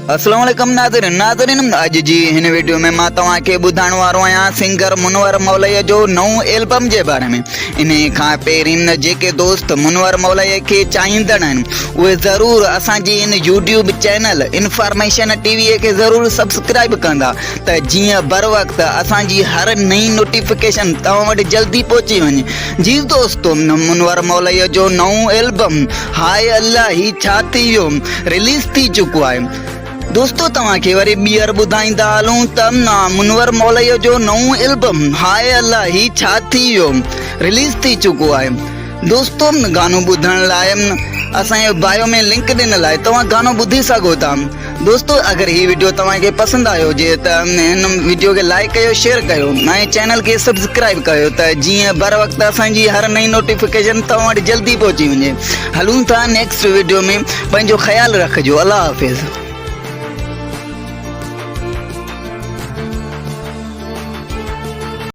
अस्सलाम वालेकुम नाज़रीन अॼु जी हिन वीडियो में मां तव्हांखे ॿुधाइण वारो आहियां सिंगर मुनवर मौलवी जो नओं एल्बम जे बारे में। इन खां पहिरीं जेके दोस्त मुनवर मौलवी खे चाहींदड़ आहिनि उहे ज़रूरु असांजी इन यूट्यूब चैनल इंफॉर्मेशन टीवीअ खे ज़रूरु सब्सक्राइब कंदा त जीअं बर वक़्तु असांजी हर नई नोटिफिकेशन तव्हां वटि जल्दी पहुची वञे। जी दोस्तो, मुनवर मौलवी जो नओं एल्बम हाय अल्लाह ही छा थी वियो रिलीज़ थी चुको आहे। दोस्तों तव्हांखे वरी ॿीहर ॿुधाईंदा हलूं त मुनवर मौलवी जो नओं एल्बम हाय अल्लाह ही छा थी वियो रिलीज़ थी चुको आहे। दोस्तों गानो ॿुधण लाइ असांजे बायो में लिंक ॾिनल आहे, तव्हां गानो ॿुधी सघो था। दोस्तों अगरि हीअ वीडियो तव्हांखे पसंदि आयो हुजे त हिन वीडियो खे लाइक कयो, शेयर कयो ऐं चैनल खे सब्सक्राइब कयो त जीअं बर वक़्तु असांजी हर नई नोटिफिकेशन तव्हां वटि जल्दी पहुची वञे। हलूं था नेक्स्ट वीडियो में, पंहिंजो ख़्यालु रखिजो। अल्लाह हाफ़िज़।